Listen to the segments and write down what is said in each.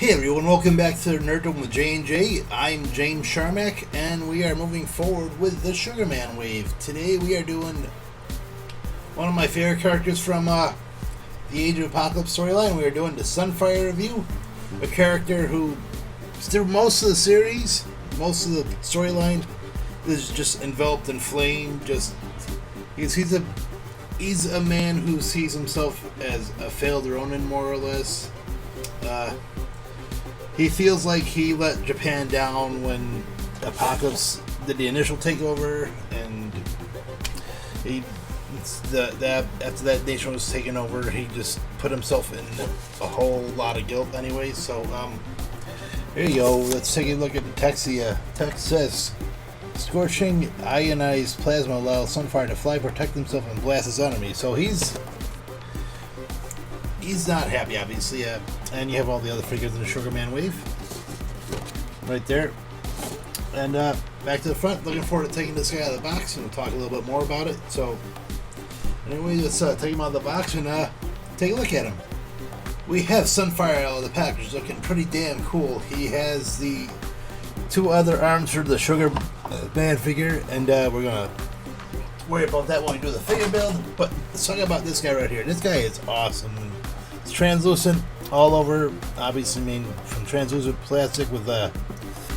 Hey everyone, welcome back to Nerddom with J&J. I'm James Sharmack, and we are moving forward with the Sugar Man wave. Today we are doing one of my favorite characters from the Age of Apocalypse storyline. We are doing the Sunfire review, a character who, through most of the series, most of the storyline, is just enveloped in flame. He's a man who sees himself as a failed Ronin, more or less. He feels like he let Japan down when Apocalypse did the initial takeover, and after that nation was taken over, he just put himself in a whole lot of guilt anyway. So, here you go. Let's take a look at the text. The text says, "Scorching ionized plasma allows Sunfire to fly, protect himself, and blast his enemy." So he's not happy, obviously. And you have all the other figures in the Sugar Man wave right there. And back to the front. Looking forward to taking this guy out of the box, and we'll talk a little bit more about it. So anyway, let's take him out of the box and take a look at him. We have Sunfire out of the package, looking pretty damn cool. He has the two other arms for the Sugar Man figure, and we're gonna worry about that when we do the figure build. But let's talk about this guy right here. This guy is awesome. It's translucent all over, obviously, from translucent plastic with a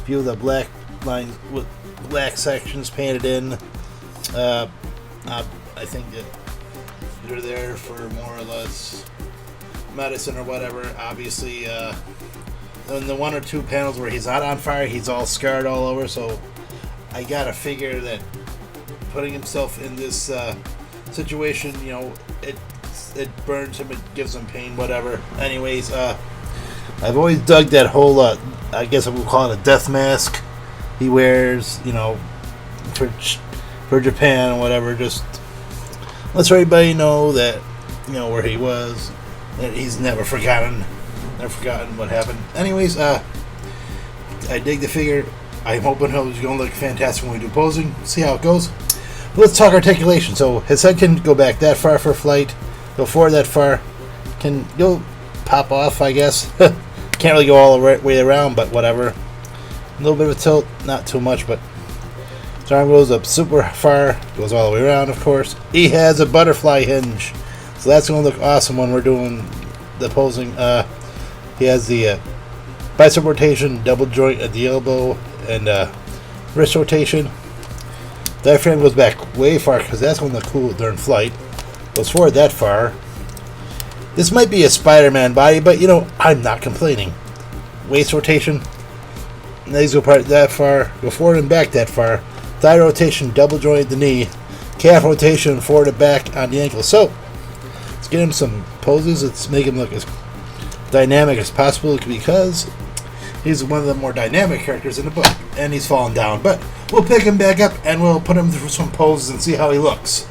few of the black lines with black sections painted in. I think that they're there for more or less medicine or whatever. Obviously, in the one or two panels where he's not on fire, he's all scarred all over. So I gotta figure that putting himself in this situation, it burns him, it gives him pain, whatever. Anyways, I've always dug that whole, I guess we'll call it a death mask he wears, for Japan or whatever. Just lets everybody know that, where he was, that he's never forgotten what happened. Anyways, I dig the figure. I'm hoping he's going to look fantastic when we do posing. See how it goes. But let's talk articulation. So his head can go back that far for flight. Go forward that far, can go pop off, I guess. Can't really go all the way around, but whatever. A little bit of a tilt, not too much, but his arm goes up super far, goes all the way around, of course. He has a butterfly hinge, so that's going to look awesome when we're doing the posing. He has the bicep rotation, double joint at the elbow, and wrist rotation. Diaphragm goes back way far, because that's going to look cool during flight. Goes forward that far. This might be a Spider-Man body, but I'm not complaining. Waist rotation. Legs go part that far. Go forward and back that far. Thigh rotation, double joint at the knee. Calf rotation, forward and back on the ankle. So let's get him some poses. Let's make him look as dynamic as possible, because he's one of the more dynamic characters in the book, and he's fallen down. But we'll pick him back up and we'll put him through some poses and see how he looks.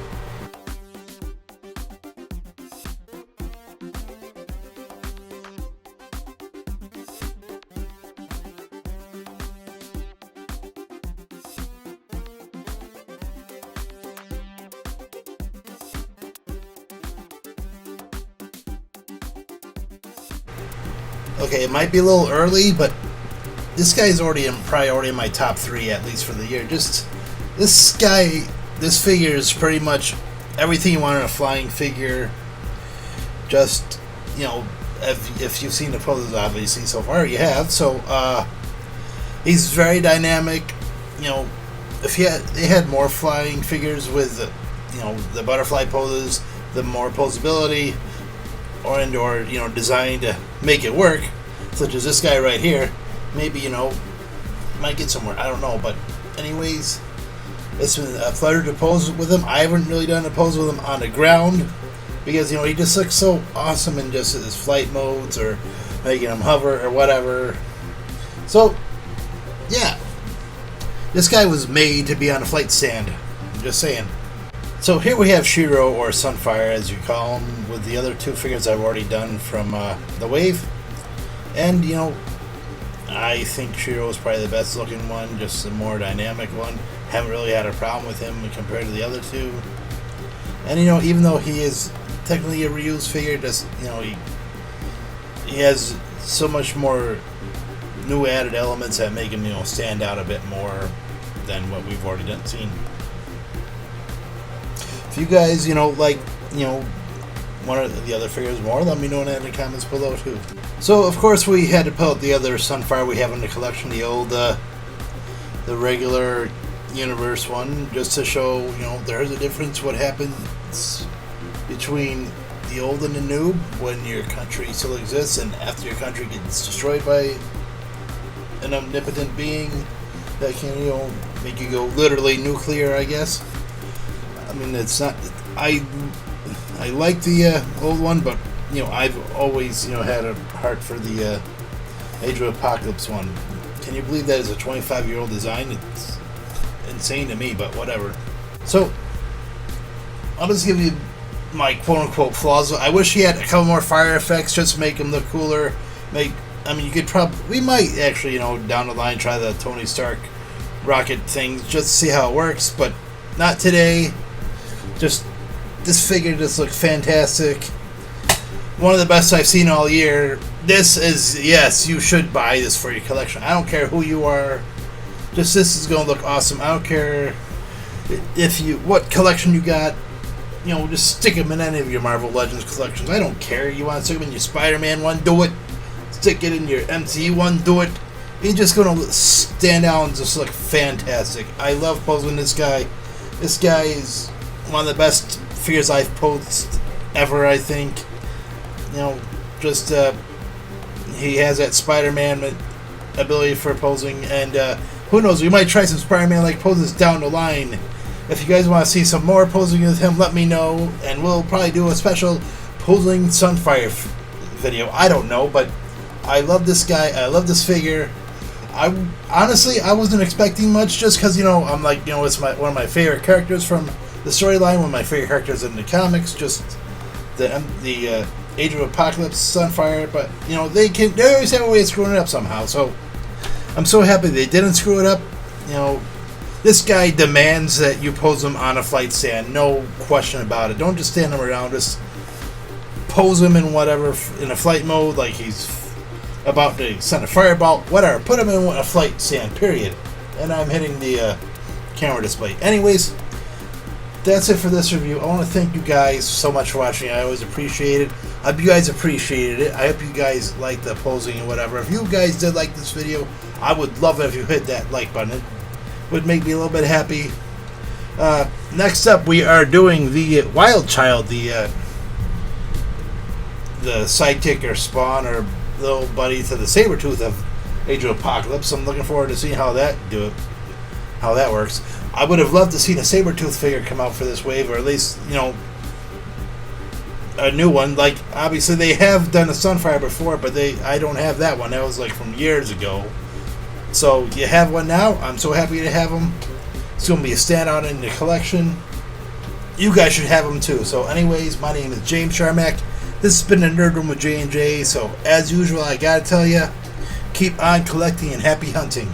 Okay, it might be a little early, but this guy's probably already in my top 3, at least for the year. Just this figure is pretty much everything you want in a flying figure. Just, if you've seen the poses, obviously, so far you have. So, he's very dynamic. If they had more flying figures with, the butterfly poses, the more posability, or designed to make it work, such as this guy right here, maybe might get somewhere. I don't know, but anyways, it's been a pleasure to pose with him. I haven't really done a pose with him on the ground, because he just looks so awesome in just his flight modes, or making him hover or whatever. So yeah, this guy was made to be on a flight stand. I'm just saying. So here we have Shiro, or Sunfire as you call him, with the other two figures I've already done from the wave. And, I think Shiro is probably the best looking one, just the more dynamic one. Haven't really had a problem with him compared to the other two. And even though he is technically a reused figure, just he has so much more new added elements that make him, stand out a bit more than what we've already seen. If you guys, like, one of the other figures more, let me know in the comments below too. So of course we had to pull out the other Sunfire we have in the collection, the old, the regular universe one, just to show, there's a difference what happens between the old and the new when your country still exists and after your country gets destroyed by an omnipotent being that can, make you go literally nuclear, I guess. I mean, it's not. I like the old one, but I've always had a heart for the Age of Apocalypse one. Can you believe that is a 25-year-old design? It's insane to me, but whatever. So I'll just give you my quote-unquote flaws. I wish he had a couple more fire effects, just to make him look cooler. You could probably, we might actually, down the line try the Tony Stark rocket thing just to see how it works, but not today. Just this figure just looks fantastic. One of the best I've seen all year. This is, yes, you should buy this for your collection. I don't care who you are. Just this is going to look awesome. I don't care what collection you got. Just stick them in any of your Marvel Legends collections. I don't care. You want to stick them in your Spider-Man one, do it. Stick it in your MCU one, do it. He's just going to stand out and just look fantastic. I love posing this guy. This guy is one of the best figures I've posed ever, I think. He has that Spider-Man ability for posing, and who knows, we might try some Spider-Man like poses down the line. If you guys want to see some more posing with him, let me know, and we'll probably do a special posing Sunfire video. I don't know, but I love this guy. I love this figure. Honestly, I wasn't expecting much, just because, I'm like, it's one of my favorite characters from the storyline, one of my favorite characters in the comics, just the Age of Apocalypse Sunfire, but, they always have a way of screwing it up somehow, so I'm so happy they didn't screw it up. This guy demands that you pose him on a flight stand, no question about it. Don't just stand him around, just pose him in whatever, in a flight mode, like he's about to send a fireball, whatever. Put him in a flight stand, period. And I'm hitting the camera display. Anyways, that's it for this review. I want to thank you guys so much for watching. I always appreciate it. I hope you guys appreciated it. I hope you guys liked the posing and whatever. If you guys did like this video, I would love it if you hit that like button. It would make me a little bit happy. Next up, we are doing the Wild Child, the sidekick or spawn or little buddy to the Sabretooth of Age of Apocalypse. I'm looking forward to seeing how that works. I would have loved to see a Sabretooth figure come out for this wave, or at least, a new one. Like, obviously they have done a Sunfire before, but I don't have that one. That was like from years ago. So you have one now. I'm so happy to have them. It's going to be a standout in the collection. You guys should have them too. So anyways, my name is James Sharmack. This has been the Nerd Room with J&J. So as usual, I gotta tell you, keep on collecting and happy hunting.